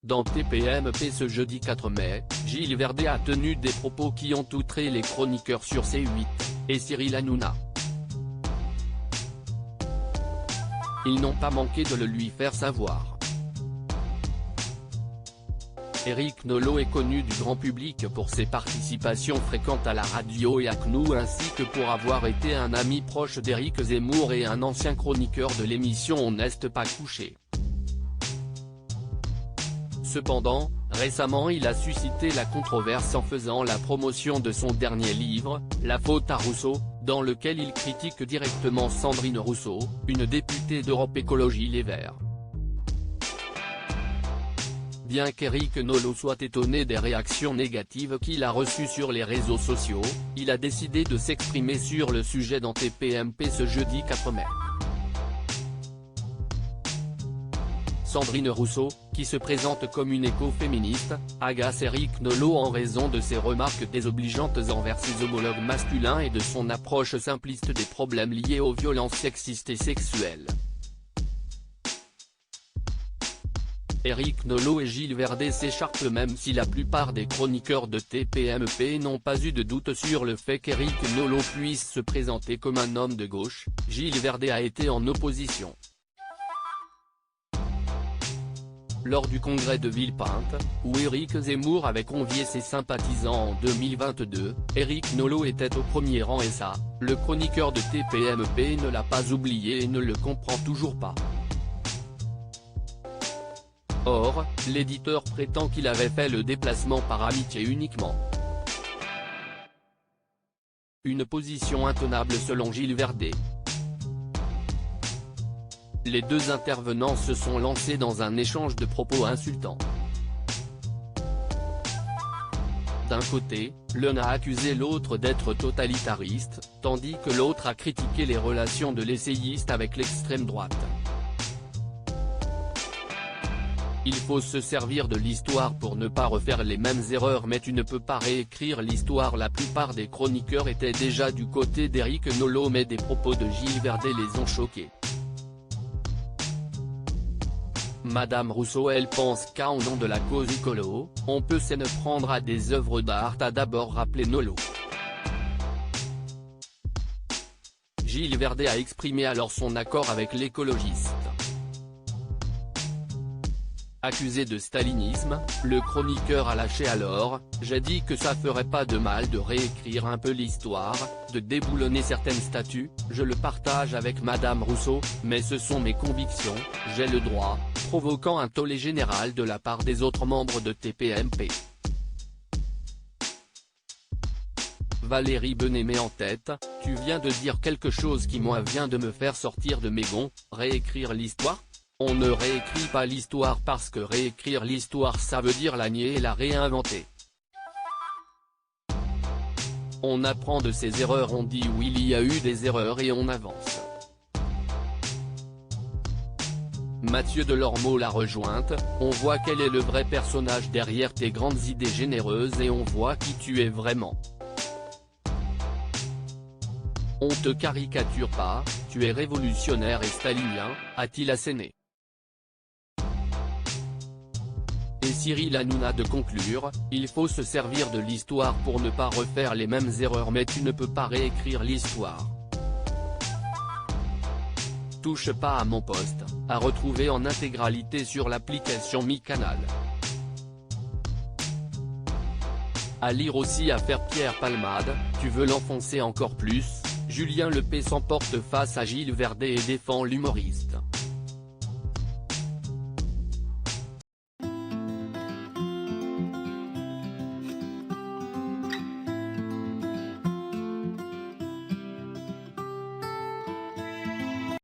Dans TPMP ce jeudi 4 mai, Gilles Verdez a tenu des propos qui ont outré les chroniqueurs sur C8, et Cyril Hanouna. Ils n'ont pas manqué de le lui faire savoir. Éric Nolot est connu du grand public pour ses participations fréquentes à la radio et à CNOO ainsi que pour avoir été un ami proche d'Éric Zemmour et un ancien chroniqueur de l'émission On n'est pas couché. Cependant, récemment il a suscité la controverse en faisant la promotion de son dernier livre, La faute à Rousseau, dans lequel il critique directement Sandrine Rousseau, une députée d'Europe Écologie Les Verts. Bien qu'Éric Nolot soit étonné des réactions négatives qu'il a reçues sur les réseaux sociaux, il a décidé de s'exprimer sur le sujet dans TPMP ce jeudi 4 mai. Sandrine Rousseau, qui se présente comme une écoféministe, agace Éric Nolot en raison de ses remarques désobligeantes envers ses homologues masculins et de son approche simpliste des problèmes liés aux violences sexistes et sexuelles. Éric Nolot et Gilles Verdez s'écharpent même si la plupart des chroniqueurs de TPMP n'ont pas eu de doute sur le fait qu'Éric Nolot puisse se présenter comme un homme de gauche. Gilles Verdez a été en opposition. Lors du congrès de Villepinte, où Éric Zemmour avait convié ses sympathisants en 2022, Éric Nolot était au premier rang et ça, le chroniqueur de TPMP ne l'a pas oublié et ne le comprend toujours pas. Or, l'éditeur prétend qu'il avait fait le déplacement par amitié uniquement. Une position intenable selon Gilles Verdez. Les deux intervenants se sont lancés dans un échange de propos insultants. D'un côté, l'un a accusé l'autre d'être totalitariste, tandis que l'autre a critiqué les relations de l'essayiste avec l'extrême droite. Il faut se servir de l'histoire pour ne pas refaire les mêmes erreurs mais tu ne peux pas réécrire l'histoire. La plupart des chroniqueurs étaient déjà du côté d'Éric Nolot mais des propos de Gilles Verdez les ont choqués. Madame Rousseau elle pense qu'au nom de la cause écolo, on peut s'en prendre à des œuvres d'art a d'abord rappelé Nolot. Gilles Verdez a exprimé alors son accord avec l'écologiste. Accusé de stalinisme, le chroniqueur a lâché alors « J'ai dit que ça ferait pas de mal de réécrire un peu l'histoire, de déboulonner certaines statues, je le partage avec Madame Rousseau, mais ce sont mes convictions, j'ai le droit », provoquant un tollé général de la part des autres membres de TPMP. Valérie Benet met en tête « Tu viens de dire quelque chose qui moi vient de me faire sortir de mes gonds, réécrire l'histoire ? On ne réécrit pas l'histoire parce que réécrire l'histoire ça veut dire la nier et la réinventer. On apprend de ses erreurs, on dit oui il y a eu des erreurs et on avance. Mathieu Delormeau l'a rejointe, on voit quel est le vrai personnage derrière tes grandes idées généreuses et on voit qui tu es vraiment. On te caricature pas, tu es révolutionnaire et stalinien, a-t-il asséné. Et Cyril Hanouna de conclure, il faut se servir de l'histoire pour ne pas refaire les mêmes erreurs mais tu ne peux pas réécrire l'histoire. Touche pas à mon poste, à retrouver en intégralité sur l'application MyCanal. À lire aussi Affaire Pierre Palmade, tu veux l'enfoncer encore plus, Julien Lepée s'emporte face à Gilles Verdez et défend l'humoriste.